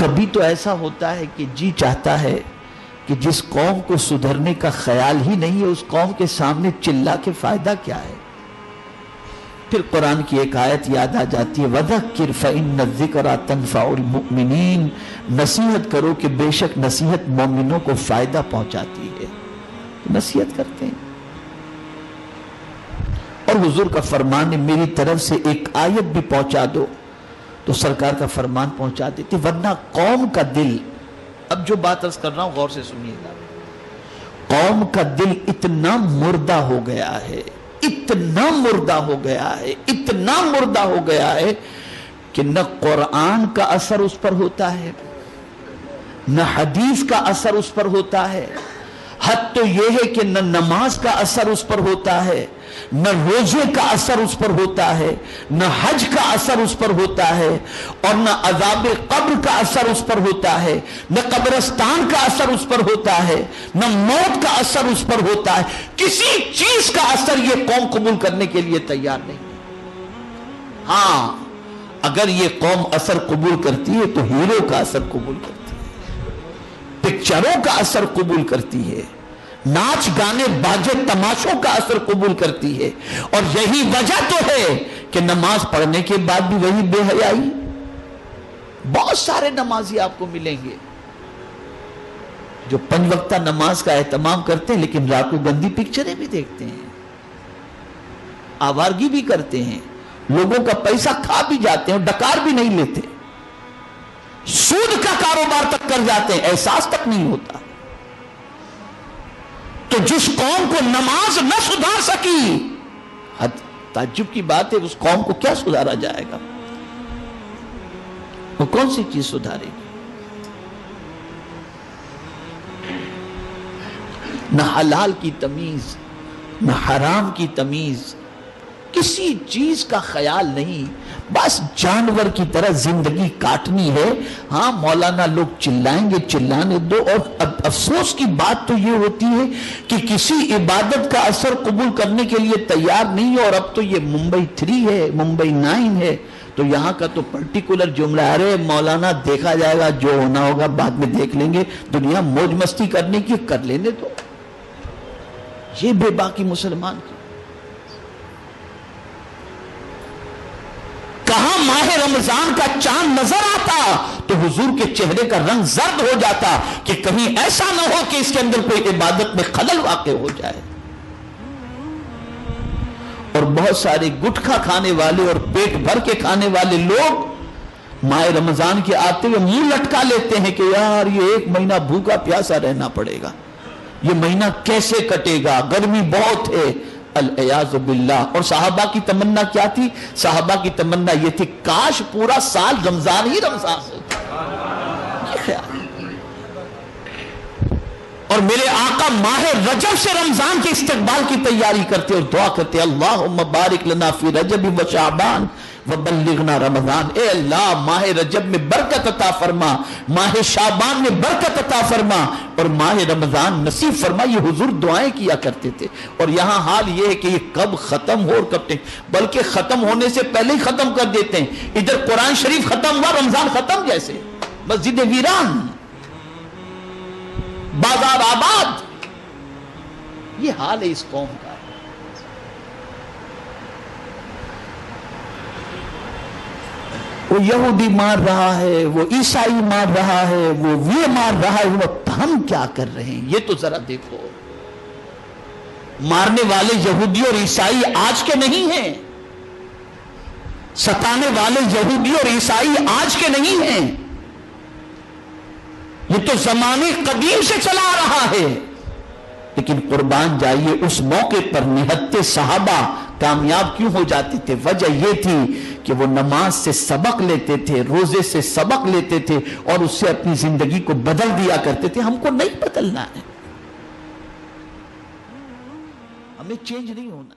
کبھی تو ایسا ہوتا ہے کہ جی چاہتا ہے کہ جس قوم کو سدھرنے کا خیال ہی نہیں ہے اس قوم کے سامنے چلا کے فائدہ کیا ہے؟ پھر قرآن کی ایک آیت یاد آ جاتی ہے وَذَكِّرْ فَإِنَّ الذِّكْرَ تَنفَعُ الْمُؤْمِنِينَ، نصیحت کرو کہ بے شک نصیحت مومنوں کو فائدہ پہنچاتی ہے. نصیحت کرتے ہیں. اور حضور کا فرمان ہے میری طرف سے ایک آیت بھی پہنچا دو تو سرکار کا فرمان پہنچا دیتے، ورنہ قوم کا دل، اب جو بات عرض کر رہا ہوں غور سے سنیے گا، قوم کا دل اتنا مردہ ہو گیا ہے، اتنا مردہ ہو گیا ہے، اتنا مردہ ہو گیا ہے کہ نہ قرآن کا اثر اس پر ہوتا ہے، نہ حدیث کا اثر اس پر ہوتا ہے. حد تو یہ ہے کہ نہ نماز کا اثر اس پر ہوتا ہے، نہ روزے کا اثر اس پر ہوتا ہے، نہ حج کا اثر اس پر ہوتا ہے، اور نہ عذاب قبر کا اثر اس پر ہوتا ہے، نہ قبرستان کا اثر اس پر ہوتا ہے، نہ موت کا اثر اس پر ہوتا ہے. کسی چیز کا اثر یہ قوم قبول کرنے کے لیے تیار نہیں. ہاں اگر یہ قوم اثر قبول کرتی ہے تو ہیرو کا اثر قبول کرتی ہے، پکچروں کا اثر قبول کرتی ہے، ناچ گانے باجے تماشوں کا اثر قبول کرتی ہے. اور یہی وجہ تو ہے کہ نماز پڑھنے کے بعد بھی وہی بے حیائی. بہت سارے نمازی آپ کو ملیں گے جو 5 وقتہ نماز کا اہتمام کرتے ہیں لیکن رات کو گندی پکچریں بھی دیکھتے ہیں، آوارگی بھی کرتے ہیں، لوگوں کا پیسہ کھا بھی جاتے ہیں، ڈکار بھی نہیں لیتے، سود کا کاروبار تک کر جاتے ہیں، احساس تک نہیں ہوتا. تو جس قوم کو نماز نہ سدھار سکی، تعجب کی بات ہے، اس قوم کو کیا سدھارا جائے گا؟ وہ کون سی چیز سدھارے گی؟ نہ حلال کی تمیز، نہ حرام کی تمیز، کسی چیز کا خیال نہیں، بس جانور کی طرح زندگی کاٹنی ہے. ہاں مولانا لوگ چلائیں گے، چلانے دو. اور افسوس کی بات تو یہ ہوتی ہے کہ کسی عبادت کا اثر قبول کرنے کے لیے تیار نہیں ہے. اور اب تو یہ ممبئی 3 ہے، ممبئی 9 ہے، تو یہاں کا تو پرٹیکولر جملہ ہے، ارے مولانا دیکھا جائے گا، جو ہونا ہوگا بعد میں دیکھ لیں گے، دنیا موج مستی کرنے کی کر لینے دو. یہ بے باکی مسلمان کی. کہاں ماہ رمضان کا چاند نظر آتا تو حضور کے چہرے کا رنگ زرد ہو جاتا کہ کہیں ایسا نہ ہو کہ اس کے اندر کوئی عبادت میں خلل واقع ہو جائے. اور بہت سارے گٹکھا کھانے والے اور پیٹ بھر کے کھانے والے لوگ ماہ رمضان کے آتے ہوئے منہ لٹکا لیتے ہیں کہ یار یہ 1 مہینہ بھوکا پیاسا رہنا پڑے گا، یہ مہینہ کیسے کٹے گا، گرمی بہت ہے. العیاذ باللہ. اور صحابہ کی تمنا کیا تھی؟ صحابہ کی تمنا یہ تھی کاش پورا سال رمضان ہی رمضان سے. یہ خیال. اور میرے آقا ماہ رجب سے رمضان کے استقبال کی تیاری کرتے اور دعا کرتے اللہم بارک لنا فی رجب و شعبان وبلغنا رمضان. اے اللہ ماہ رجب میں برکت عطا فرما، ماہ شعبان میں برکت عطا فرما، اور ماہ رمضان نصیب فرما. یہ حضور دعائیں کیا کرتے تھے. اور یہاں حال یہ ہے کہ یہ کب ختم ہو اور کب نہیں، بلکہ ختم ہونے سے پہلے ہی ختم کر دیتے ہیں. ادھر قرآن شریف ختم ہوا، رمضان ختم جیسے، مسجد ویران، بازار آباد. یہ حال ہے اس قوم کا. وہ یہودی مار رہا ہے، وہ عیسائی مار رہا ہے، وہ یہ مار رہا ہے، وہ ہم کیا کر رہے ہیں؟ یہ تو ذرا دیکھو. مارنے والے یہودی اور عیسائی آج کے نہیں ہیں، ستانے والے یہودی اور عیسائی آج کے نہیں ہیں، یہ تو زمانے قدیم سے چلا آ رہا ہے. لیکن قربان جائیے اس موقع پر نہتے صحابہ کامیاب کیوں ہو جاتے تھے؟ وجہ یہ تھی کہ وہ نماز سے سبق لیتے تھے، روزے سے سبق لیتے تھے، اور اس سے اپنی زندگی کو بدل دیا کرتے تھے. ہم کو نہیں بدلنا ہے، ہمیں چینج نہیں ہونا.